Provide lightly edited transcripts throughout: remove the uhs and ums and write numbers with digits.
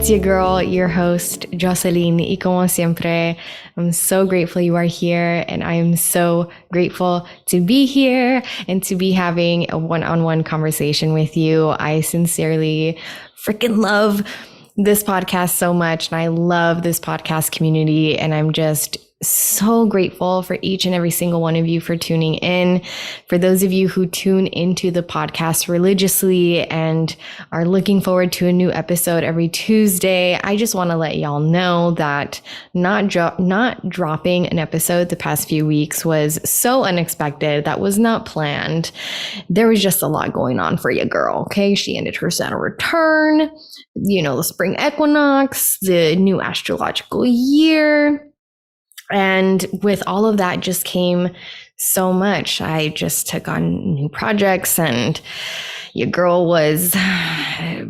It's your girl, your host, Jocelyn, y como siempre, I'm so grateful you are here, and I am so grateful to be here and to be having a one-on-one conversation with you. I sincerely freaking love this podcast so much, and I love this podcast community, and I'm just so grateful for each and every single one of you for tuning in. For those of you who tune into the podcast religiously and are looking forward to a new episode every Tuesday, I just want to let y'all know that not dropping an episode the past few weeks was so unexpected. That was not planned. There was just a lot going on for your girl, okay? She ended her Saturn return, the spring equinox, the new astrological year. And with all of that just came so much. I just took on new projects, and your girl was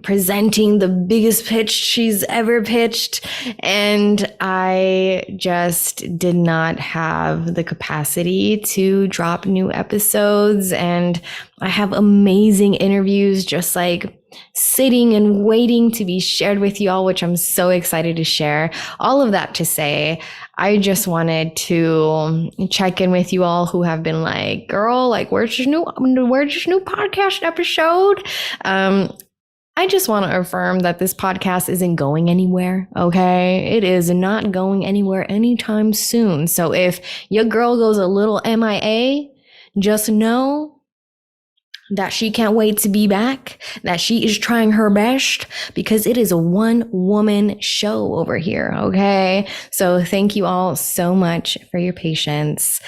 presenting the biggest pitch she's ever pitched. And I just did not have the capacity to drop new episodes. And I have amazing interviews just like sitting and waiting to be shared with you all, which I'm so excited to share. All of that to say, I just wanted to check in with you all who have been like, girl, like, where's this new podcast episode? I just want to affirm that this podcast isn't going anywhere, okay? It is not going anywhere anytime soon. So if your girl goes a little MIA, just know that she can't wait to be back, that she is trying her best, because it is a one-woman show over here, okay? So thank you all so much for your patience.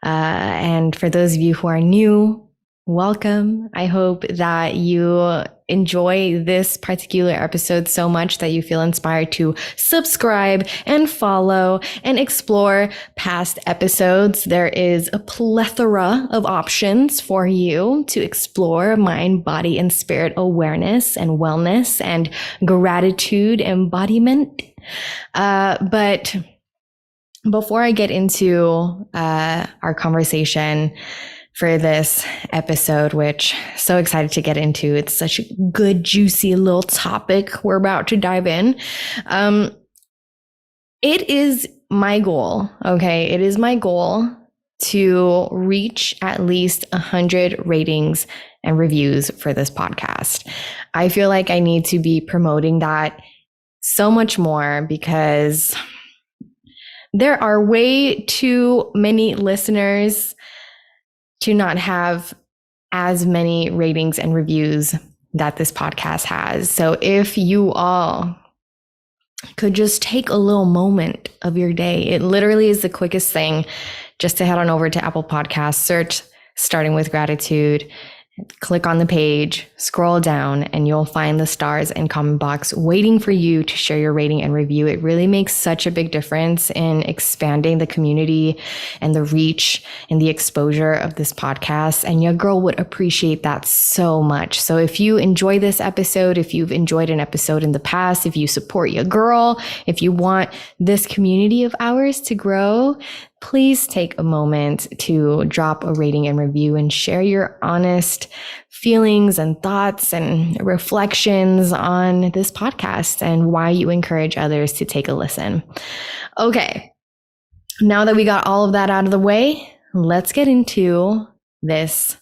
And for those of you who are new, welcome. I hope that you enjoy this particular episode so much that you feel inspired to subscribe and follow and explore past episodes. There is a plethora of options for you to explore mind, body, and spirit awareness and wellness and gratitude embodiment. But before I get into our conversation for this episode, which I'm so excited to get into. It's such a good, juicy little topic we're about to dive in. It is my goal, okay? It is my goal to reach at least 100 ratings and reviews for this podcast. I feel like I need to be promoting that so much more because there are way too many listeners to not have as many ratings and reviews that this podcast has. So if you all could just take a little moment of your day, it literally is the quickest thing, just to head on over to Apple Podcasts, search Starting with Gratitude, click on the page, scroll down, and you'll find the stars and comment box waiting for you to share your rating and review. It really makes such a big difference in expanding the community and the reach and the exposure of this podcast. And your girl would appreciate that so much. So if you enjoy this episode, if you've enjoyed an episode in the past, if you support your girl, if you want this community of ours to grow, please take a moment to drop a rating and review and share your honest feelings and thoughts and reflections on this podcast and why you encourage others to take a listen. Okay, now that we got all of that out of the way, let's get into this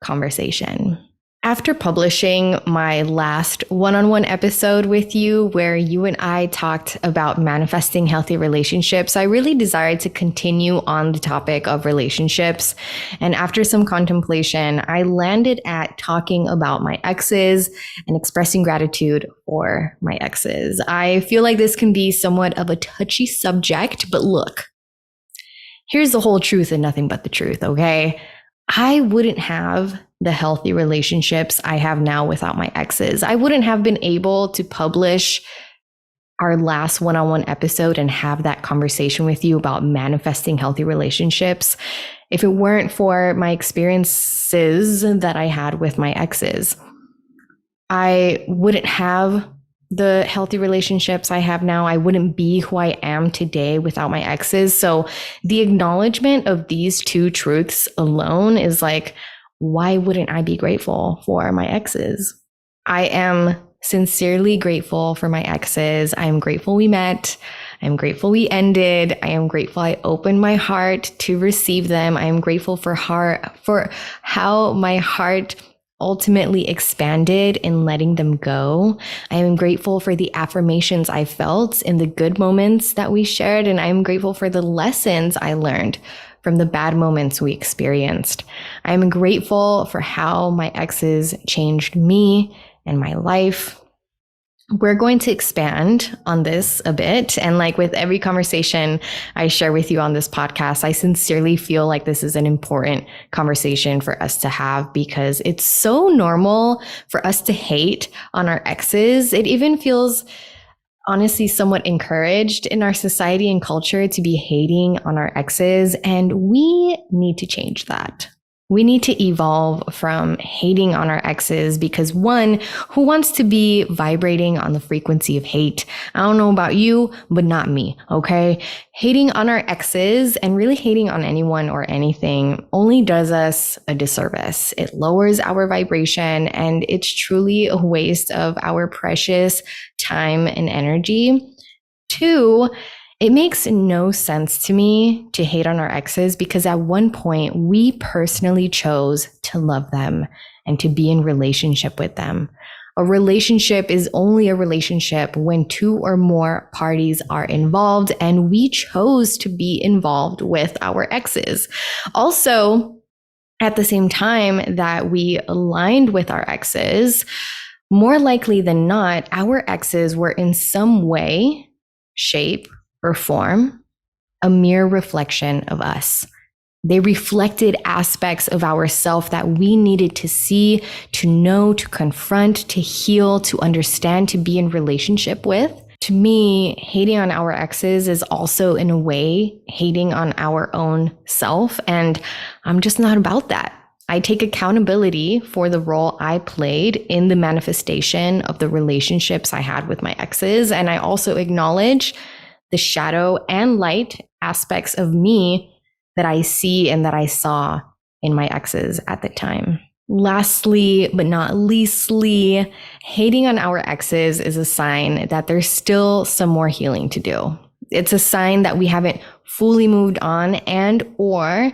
conversation. After publishing my last one-on-one episode with you, where you and I talked about manifesting healthy relationships, I really desired to continue on the topic of relationships. And after some contemplation, I landed at talking about my exes and expressing gratitude for my exes. I feel like this can be somewhat of a touchy subject, but look, here's the whole truth and nothing but the truth, okay? I wouldn't have the healthy relationships I have now without my exes. I wouldn't have been able to publish our last one-on-one episode and have that conversation with you about manifesting healthy relationships if it weren't for my experiences that I had with my exes. I wouldn't have the healthy relationships I have now. I wouldn't be who I am today without my exes. So the acknowledgement of these two truths alone is like, why wouldn't I be grateful for my exes? I am sincerely grateful for my exes. I am grateful we met. I am grateful we ended. I am grateful I opened my heart to receive them. I am grateful for how my heart ultimately expanded in letting them go. I am grateful for the affirmations I felt in the good moments that we shared, and I am grateful for the lessons I learned from the bad moments we experienced. I am grateful for how my exes changed me and my life. We're going to expand on this a bit. And like with every conversation I share with you on this podcast, I sincerely feel like this is an important conversation for us to have because it's so normal for us to hate on our exes. It even feels honestly somewhat encouraged in our society and culture to be hating on our exes. And we need to change that. We need to evolve from hating on our exes because one, who wants to be vibrating on the frequency of hate? I don't know about you, but not me, okay? Hating on our exes and really hating on anyone or anything only does us a disservice. It lowers our vibration and it's truly a waste of our precious time and energy. Two, it makes no sense to me to hate on our exes because at one point we personally chose to love them and to be in relationship with them. A relationship is only a relationship when two or more parties are involved, and we chose to be involved with our exes. Also, at the same time that we aligned with our exes, more likely than not, our exes were in some way, shape, or form a mere reflection of us. They reflected aspects of ourself that we needed to see, to know, to confront, to heal, to understand, to be in relationship with. To me, hating on our exes is also in a way hating on our own self, and I'm just not about that. I take accountability for the role I played in the manifestation of the relationships I had with my exes, and I also acknowledge the shadow and light aspects of me that I see and that I saw in my exes at the time. Lastly, but not leastly, hating on our exes is a sign that there's still some more healing to do. It's a sign that we haven't fully moved on and or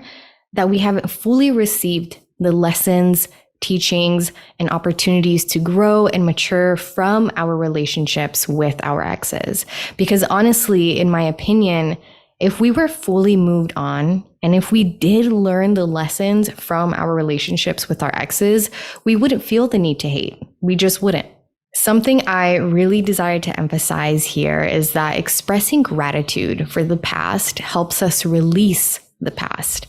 that we haven't fully received the lessons, teachings, and opportunities to grow and mature from our relationships with our exes. Because honestly, in my opinion, if we were fully moved on and if we did learn the lessons from our relationships with our exes, we wouldn't feel the need to hate. We just wouldn't. Something I really desire to emphasize here is that expressing gratitude for the past helps us release the past.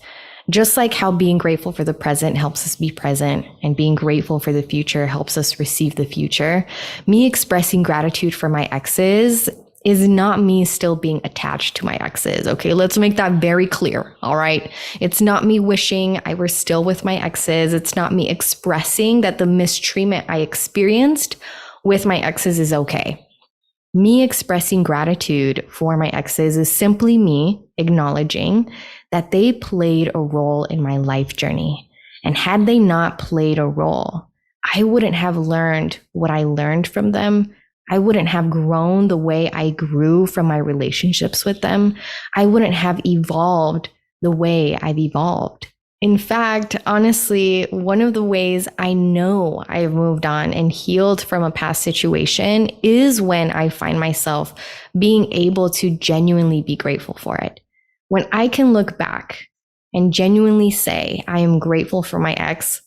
Just like how being grateful for the present helps us be present and being grateful for the future helps us receive the future, me expressing gratitude for my exes is not me still being attached to my exes. Okay, let's make that very clear. All right. It's not me wishing I were still with my exes. It's not me expressing that the mistreatment I experienced with my exes is okay. Me expressing gratitude for my exes is simply me acknowledging that they played a role in my life journey. And had they not played a role, I wouldn't have learned what I learned from them. I wouldn't have grown the way I grew from my relationships with them. I wouldn't have evolved the way I've evolved. In fact, honestly, one of the ways I know I've moved on and healed from a past situation is when I find myself being able to genuinely be grateful for it. When I can look back and genuinely say, I am grateful for my ex,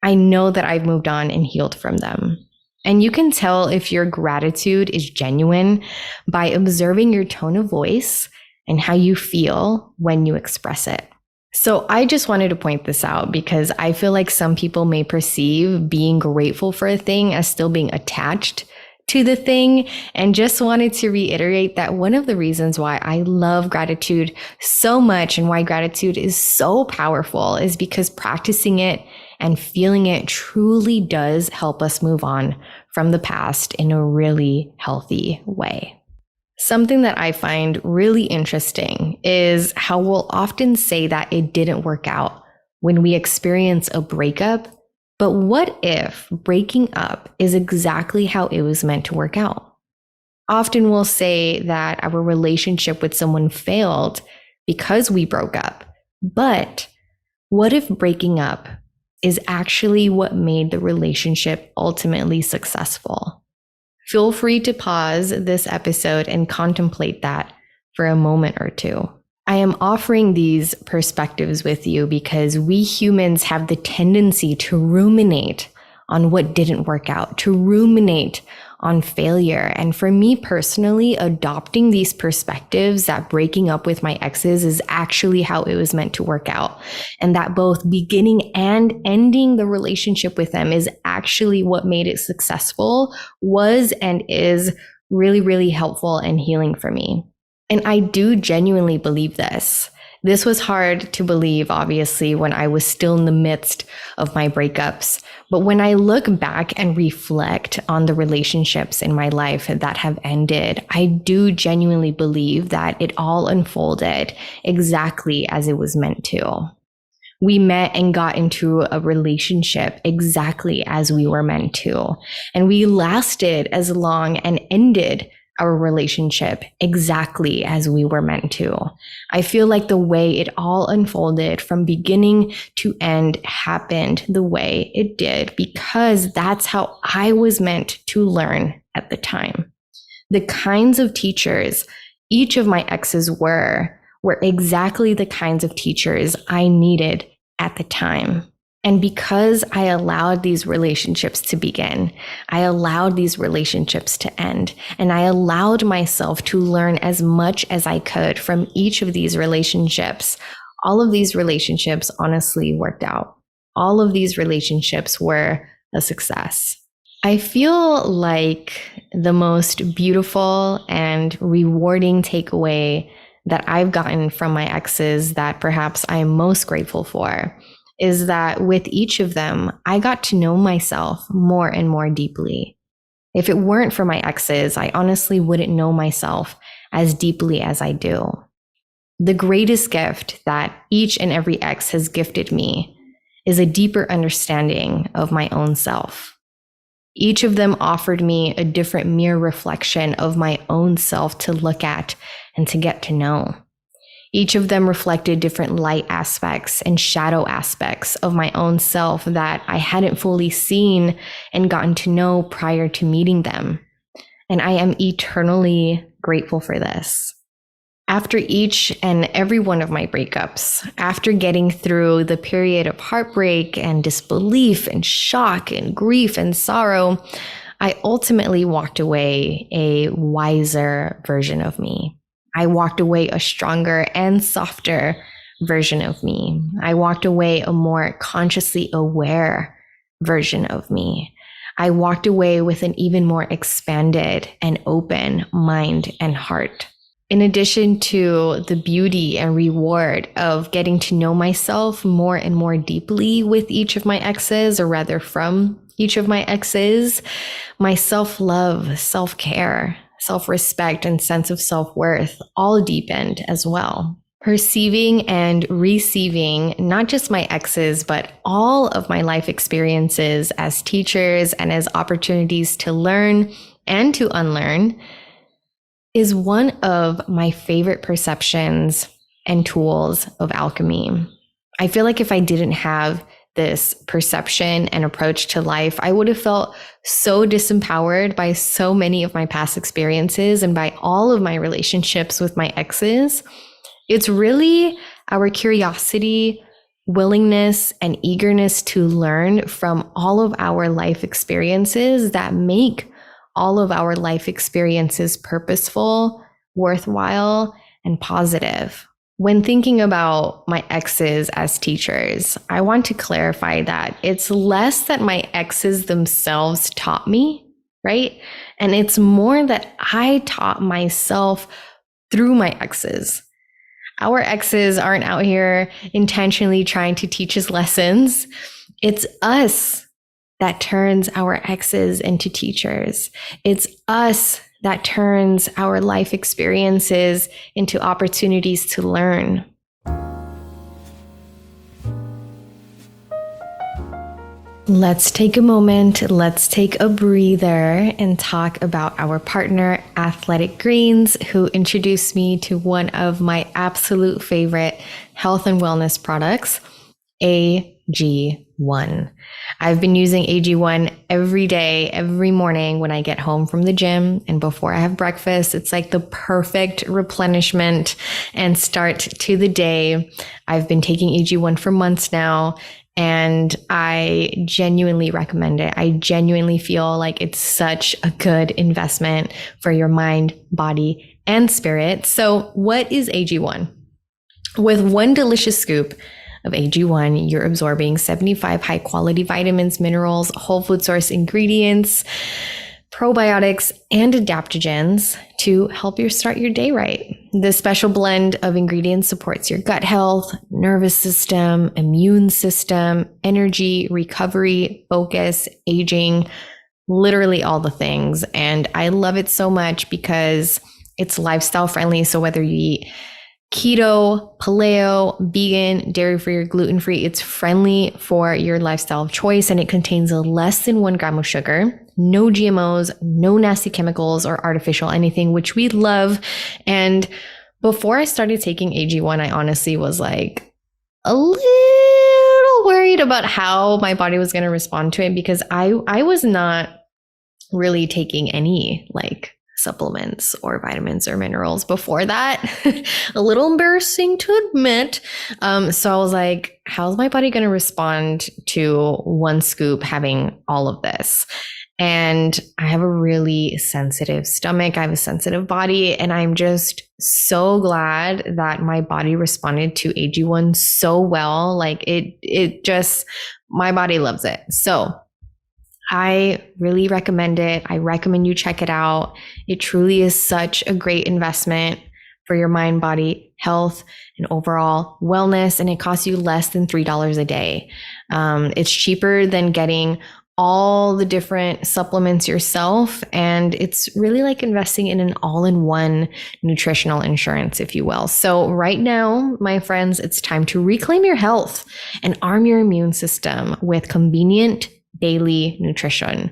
I know that I've moved on and healed from them. And you can tell if your gratitude is genuine by observing your tone of voice and how you feel when you express it. So I just wanted to point this out because I feel like some people may perceive being grateful for a thing as still being attached to the thing, and just wanted to reiterate that one of the reasons why I love gratitude so much and why gratitude is so powerful is because practicing it and feeling it truly does help us move on from the past in a really healthy way. Something that I find really interesting is how we'll often say that it didn't work out when we experience a breakup But what if breaking up is exactly how it was meant to work out? Often we'll say that our relationship with someone failed because we broke up. But what if breaking up is actually what made the relationship ultimately successful? Feel free to pause this episode and contemplate that for a moment or two. I am offering these perspectives with you because we humans have the tendency to ruminate on what didn't work out, to ruminate on failure. And for me personally, adopting these perspectives that breaking up with my exes is actually how it was meant to work out, and that both beginning and ending the relationship with them is actually what made it successful, was and is really, really helpful and healing for me. And I do genuinely believe this. This was hard to believe, obviously, when I was still in the midst of my breakups. But when I look back and reflect on the relationships in my life that have ended, I do genuinely believe that it all unfolded exactly as it was meant to. We met and got into a relationship exactly as we were meant to. And we lasted as long and ended our relationship exactly as we were meant to. I feel like the way it all unfolded from beginning to end happened the way it did because that's how I was meant to learn at the time. The kinds of teachers each of my exes were exactly the kinds of teachers I needed at the time. And because I allowed these relationships to begin, I allowed these relationships to end, and I allowed myself to learn as much as I could from each of these relationships, all of these relationships honestly worked out. All of these relationships were a success. I feel like the most beautiful and rewarding takeaway that I've gotten from my exes that perhaps I'm most grateful for is that with each of them, I got to know myself more and more deeply. If it weren't for my exes, I honestly wouldn't know myself as deeply as I do. The greatest gift that each and every ex has gifted me is a deeper understanding of my own self. Each of them offered me a different mirror reflection of my own self to look at and to get to know. Each of them reflected different light aspects and shadow aspects of my own self that I hadn't fully seen and gotten to know prior to meeting them. And I am eternally grateful for this. After each and every one of my breakups, after getting through the period of heartbreak and disbelief and shock and grief and sorrow, I ultimately walked away a wiser version of me. I walked away a stronger and softer version of me. I walked away a more consciously aware version of me. I walked away with an even more expanded and open mind and heart. In addition to the beauty and reward of getting to know myself more and more deeply with each of my exes, or rather from each of my exes, my self-love, self-care, self-respect, and sense of self-worth all deepened as well. Perceiving and receiving not just my exes, but all of my life experiences as teachers and as opportunities to learn and to unlearn is one of my favorite perceptions and tools of alchemy. I feel like if I didn't have this perception and approach to life, I would have felt so disempowered by so many of my past experiences and by all of my relationships with my exes. It's really our curiosity, willingness, and eagerness to learn from all of our life experiences that make all of our life experiences purposeful, worthwhile, and positive. When thinking about my exes as teachers, I want to clarify that it's less that my exes themselves taught me, right? And it's more that I taught myself through my exes. Our exes aren't out here intentionally trying to teach us lessons. It's us that turns our exes into teachers. It's us that turns our life experiences into opportunities to learn. Let's take a moment, let's take a breather and talk about our partner, Athletic Greens, who introduced me to one of my absolute favorite health and wellness products, AG1. I've been using AG1 every day, every morning when I get home from the gym and before I have breakfast. It's like the perfect replenishment and start to the day. I've been taking AG1 for months now, and I genuinely recommend it. I genuinely feel like it's such a good investment for your mind, body, and spirit. So what is AG1? With one delicious scoop of AG1, you're absorbing 75 high quality vitamins, minerals, whole food source ingredients, probiotics, and adaptogens to help you start your day right. This special blend of ingredients supports your gut health, nervous system, immune system, energy, recovery, focus, aging, literally all the things. And I love it so much because it's lifestyle friendly. So whether you eat keto, paleo, vegan, dairy-free, or gluten-free, it's friendly for your lifestyle of choice, and it contains less than 1 gram of sugar, no GMOs, no nasty chemicals or artificial anything, which we love. And before I started taking AG1, I honestly was like a little worried about how my body was going to respond to it, because I was not really taking any like supplements or vitamins or minerals before that. A little embarrassing to admit. So I was like, how's my body going to respond to one scoop having all of this? And I have a really sensitive stomach. I have a sensitive body, and I'm just so glad that my body responded to AG1 so well. Like it just, my body loves it. So I really recommend it. I recommend you check it out. It truly is such a great investment for your mind, body, health, and overall wellness. And it costs you less than $3 a day. It's cheaper than getting all the different supplements yourself. And it's really like investing in an all-in-one nutritional insurance, if you will. So right now, my friends, it's time to reclaim your health and arm your immune system with convenient daily nutrition.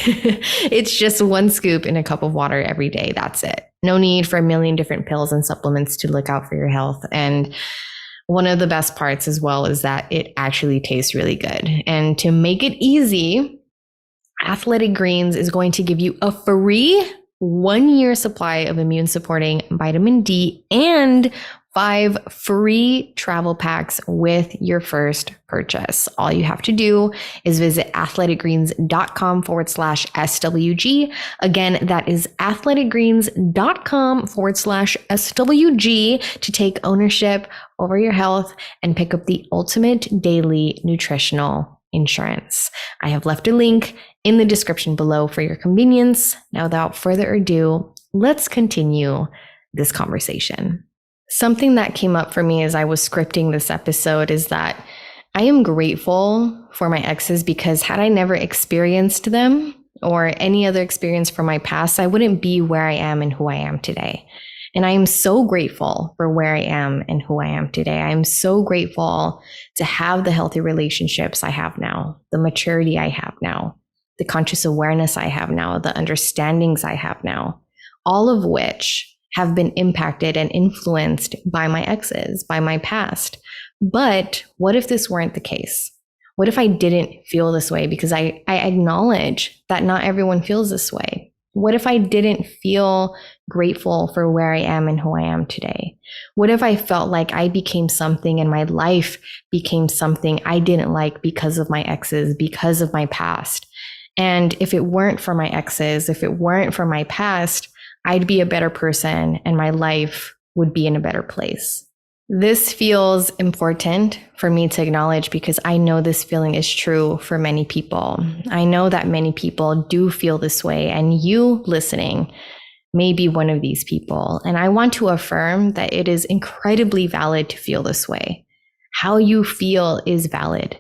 It's just one scoop in a cup of water every day. That's it. No need for a million different pills and supplements to look out for your health. And one of the best parts as well is that it actually tastes really good. And to make it easy, Athletic Greens is going to give you a free 1-year supply of immune supporting vitamin D and 5 free travel packs with your first purchase. All you have to do is visit athleticgreens.com/SWG. Again, that is athleticgreens.com/SWG to take ownership over your health and pick up the ultimate daily nutritional insurance. I have left a link in the description below for your convenience. Now, without further ado, let's continue this conversation. Something that came up for me as I was scripting this episode is that I am grateful for my exes, because had I never experienced them or any other experience from my past, I wouldn't be where I am and who I am today. And I am so grateful for where I am and who I am today. I am so grateful to have the healthy relationships I have now, the maturity I have now, the conscious awareness I have now, the understandings I have now, all of which have been impacted and influenced by my exes, by my past. But what if this weren't the case? What if I didn't feel this way? Because I acknowledge that not everyone feels this way. What if I didn't feel grateful for where I am and who I am today? What if I felt like I became something and my life became something I didn't like because of my exes, because of my past? And if it weren't for my exes, if it weren't for my past, I'd be a better person and my life would be in a better place. This feels important for me to acknowledge because I know this feeling is true for many people. I know that many people do feel this way, and you listening may be one of these people. And I want to affirm that it is incredibly valid to feel this way. How you feel is valid.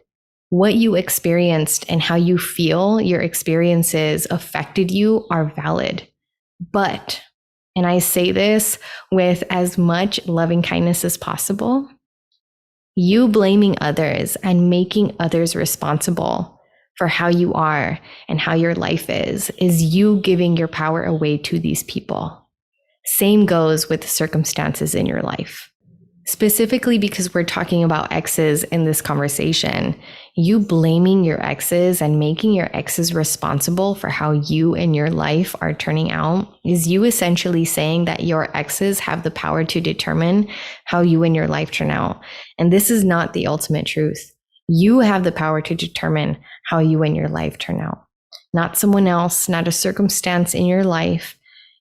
What you experienced and how you feel your experiences affected you are valid. But, and I say this with as much loving kindness as possible, You blaming others and making others responsible for how you are and how your life is you giving your power away to these people. Same goes with the circumstances in your life. Specifically because we're talking about exes in this conversation, you blaming your exes and making your exes responsible for how you and your life are turning out is you essentially saying that your exes have the power to determine how you and your life turn out. And this is not the ultimate truth. You have the power to determine how you and your life turn out, not someone else, not a circumstance in your life.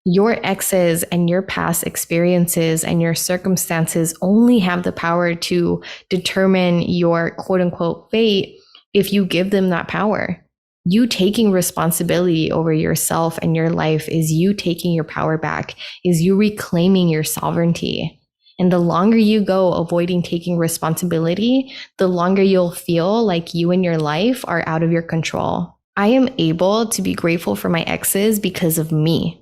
Your exes and your past experiences and your circumstances only have the power to determine your quote unquote fate if you give them that power. You taking responsibility over yourself and your life is you taking your power back, is you reclaiming your sovereignty. And the longer you go avoiding taking responsibility, the longer you'll feel like you and your life are out of your control. I am able to be grateful for my exes because of me.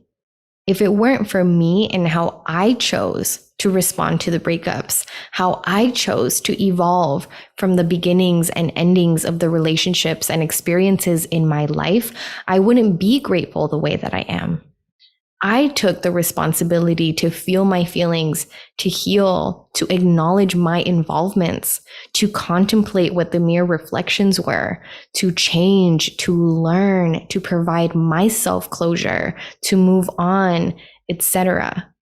If it weren't for me and how I chose to respond to the breakups, how I chose to evolve from the beginnings and endings of the relationships and experiences in my life, I wouldn't be grateful the way that I am. I took the responsibility to feel my feelings, to heal, to acknowledge my involvements, to contemplate what the mere reflections were, to change, to learn, to provide myself closure, to move on, etc.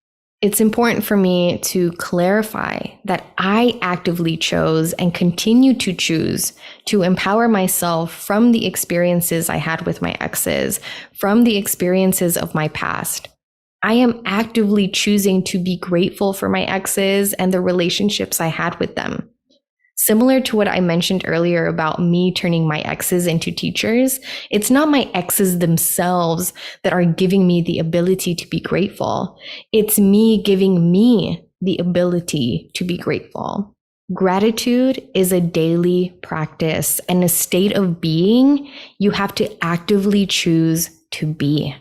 It's important for me to clarify that I actively chose and continue to choose to empower myself from the experiences I had with my exes, from the experiences of my past. I am actively choosing to be grateful for my exes and the relationships I had with them. Similar to what I mentioned earlier about me turning my exes into teachers, it's not my exes themselves that are giving me the ability to be grateful. It's me giving me the ability to be grateful. Gratitude is a daily practice and a state of being you have to actively choose to be.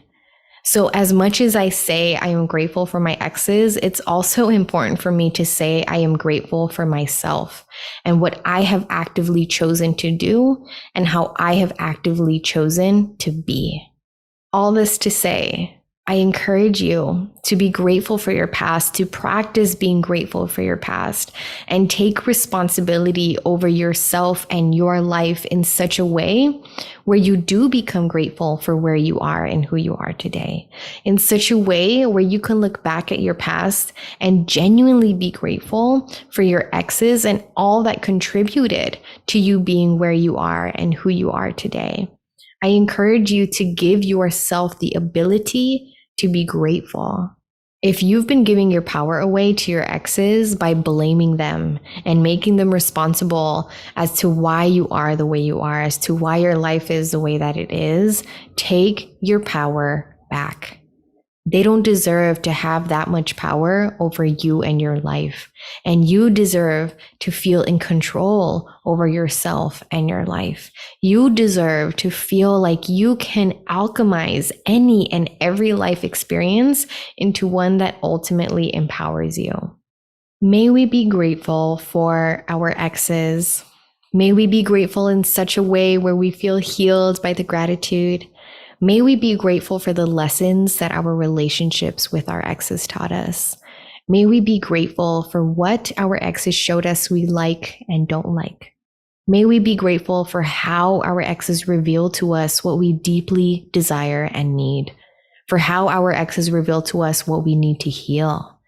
So as much as I say I am grateful for my exes, it's also important for me to say I am grateful for myself and what I have actively chosen to do and how I have actively chosen to be. All this to say, I encourage you to be grateful for your past, to practice being grateful for your past, and take responsibility over yourself and your life in such a way where you do become grateful for where you are and who you are today. In such a way where you can look back at your past and genuinely be grateful for your exes and all that contributed to you being where you are and who you are today. I encourage you to give yourself the ability to be grateful. If you've been giving your power away to your exes by blaming them and making them responsible as to why you are the way you are, as to why your life is the way that it is, take your power back. They don't deserve to have that much power over you and your life. And you deserve to feel in control over yourself and your life. You deserve to feel like you can alchemize any and every life experience into one that ultimately empowers you. May we be grateful for our exes. May we be grateful in such a way where we feel healed by the gratitude. May we be grateful for the lessons that our relationships with our exes taught us. May we be grateful for what our exes showed us we like and don't like. May we be grateful for how our exes reveal to us what we deeply desire and need, for how our exes reveal to us what we need to heal.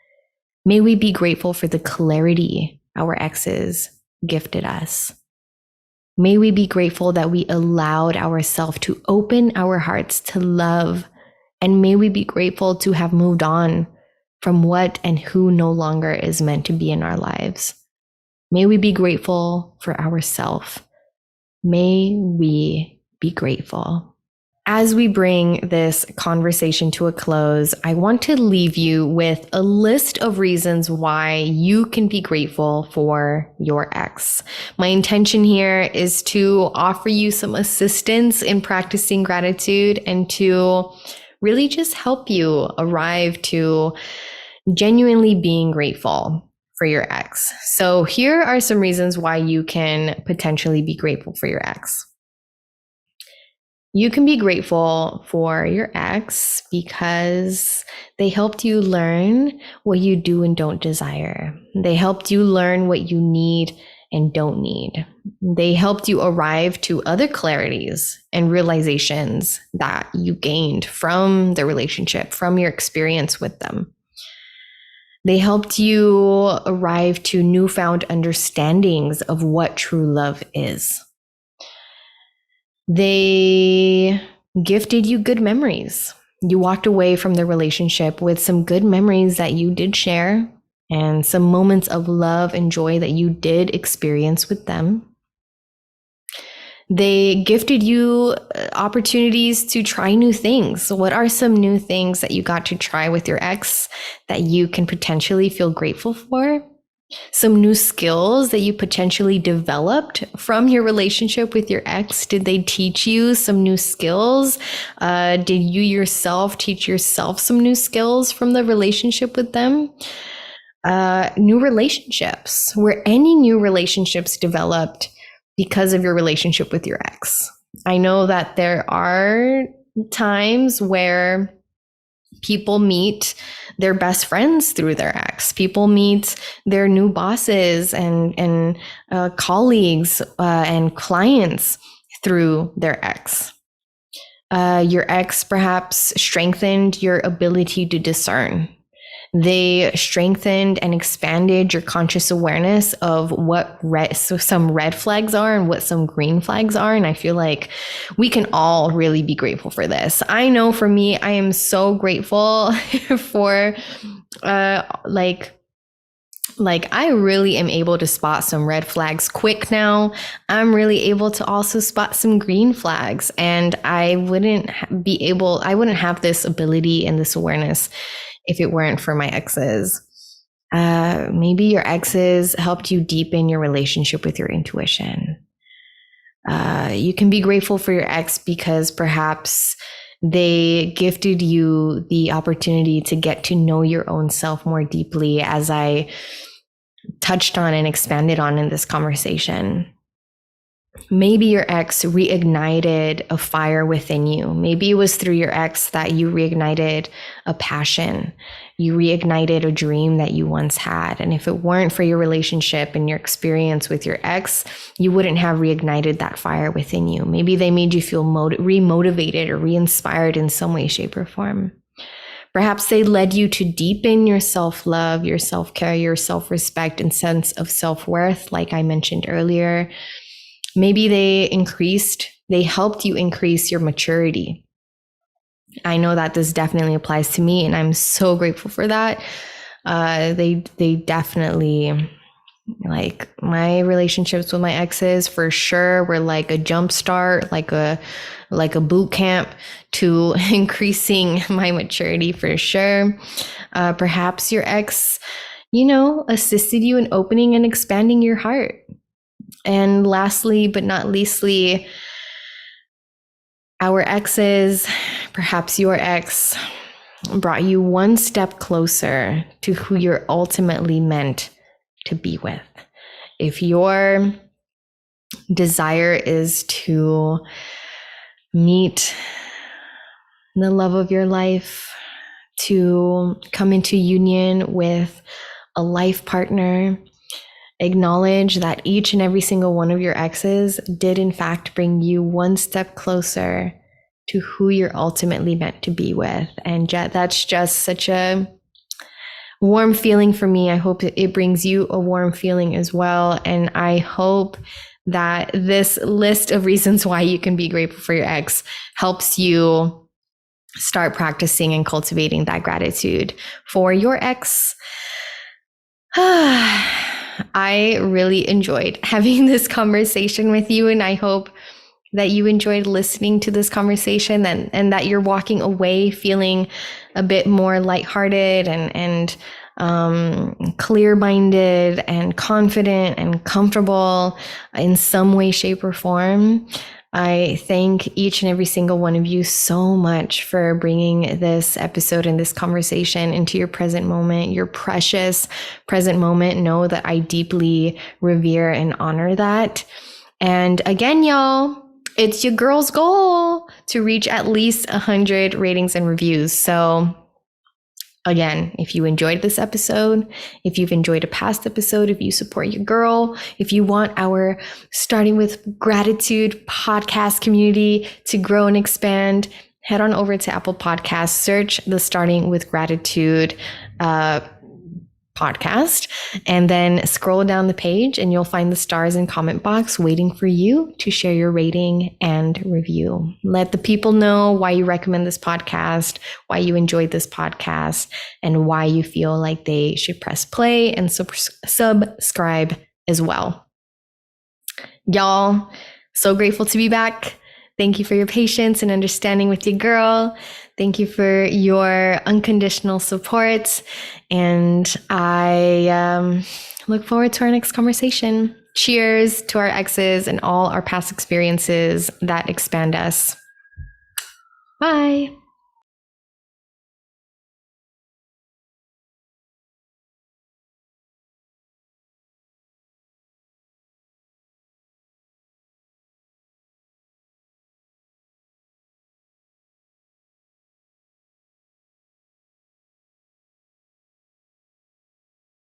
May we be grateful for the clarity our exes gifted us. May we be grateful that we allowed ourselves to open our hearts to love, and may we be grateful to have moved on from what and who no longer is meant to be in our lives. May we be grateful for ourselves. May we be grateful. As we bring this conversation to a close, I want to leave you with a list of reasons why you can be grateful for your ex. My intention here is to offer you some assistance in practicing gratitude and to really just help you arrive to genuinely being grateful for your ex. So here are some reasons why you can potentially be grateful for your ex. You can be grateful for your ex because they helped you learn what you do and don't desire. They helped you learn what you need and don't need. They helped you arrive to other clarities and realizations that you gained from the relationship, from your experience with them. They helped you arrive to newfound understandings of what true love is. They gifted you good memories. You walked away from the relationship with some good memories that you did share and some moments of love and joy that you did experience with them. They gifted you opportunities to try new things. So what are some new things that you got to try with your ex that you can potentially feel grateful for? Some new skills that you potentially developed from your relationship with your ex? Did they teach you some new skills? Did you yourself teach yourself some new skills from the relationship with them? New relationships. Were any new relationships developed because of your relationship with your ex? I know that there are times where people meet their best friends through their ex. People meet their new bosses and colleagues and clients through their ex. Your ex perhaps strengthened your ability to discern. They strengthened and expanded your conscious awareness of what some red flags are and what some green flags are. And I feel like we can all really be grateful for this. I know for me, I am so grateful for like I really am able to spot some red flags quick now. I'm really able to also spot some green flags, and I wouldn't have this ability and this awareness if it weren't for my exes. Maybe your exes helped you deepen your relationship with your intuition. You can be grateful for your ex because perhaps they gifted you the opportunity to get to know your own self more deeply, as I touched on and expanded on in this conversation. Maybe your ex reignited a fire within you. Maybe it was through your ex that you reignited a passion. You reignited a dream that you once had. And if it weren't for your relationship and your experience with your ex, you wouldn't have reignited that fire within you. Maybe they made you feel remotivated or re-inspired in some way, shape, or form. Perhaps they led you to deepen your self-love, your self-care, your self-respect, and sense of self-worth, like I mentioned earlier. Maybe they helped you increase your maturity. I know that this definitely applies to me, and I'm so grateful for that. They definitely, like, my relationships with my exes for sure were like a jump start, like a boot camp to increasing my maturity for sure. Perhaps your ex, assisted you in opening and expanding your heart. And lastly, but not leastly, our exes, perhaps your ex, brought you one step closer to who you're ultimately meant to be with. If your desire is to meet the love of your life, to come into union with a life partner, acknowledge that each and every single one of your exes did in fact bring you one step closer to who you're ultimately meant to be with. And that's just such a warm feeling for me. I hope it brings you a warm feeling as well. And I hope that this list of reasons why you can be grateful for your ex helps you start practicing and cultivating that gratitude for your ex. I really enjoyed having this conversation with you, and I hope that you enjoyed listening to this conversation and that you're walking away feeling a bit more lighthearted and clear-minded and confident and comfortable in some way, shape, or form. I thank each and every single one of you so much for bringing this episode and this conversation into your present moment, your precious present moment. Know that I deeply revere and honor that. And again, y'all, it's your girl's goal to reach at least 100 ratings and reviews. So again, if you enjoyed this episode, if you've enjoyed a past episode, if you support your girl, if you want our Starting with Gratitude podcast community to grow and expand, head on over to Apple Podcasts, search the Starting with Gratitude podcast, and then scroll down the page and you'll find the stars and comment box waiting for you to share your rating and review. Let the people know why you recommend this podcast, why you enjoyed this podcast, and why you feel like they should press play and subscribe as well. Y'all, so grateful to be back. Thank you for your patience and understanding with your girl. Thank you for your unconditional support. And I look forward to our next conversation. Cheers to our exes and all our past experiences that expand us. Bye.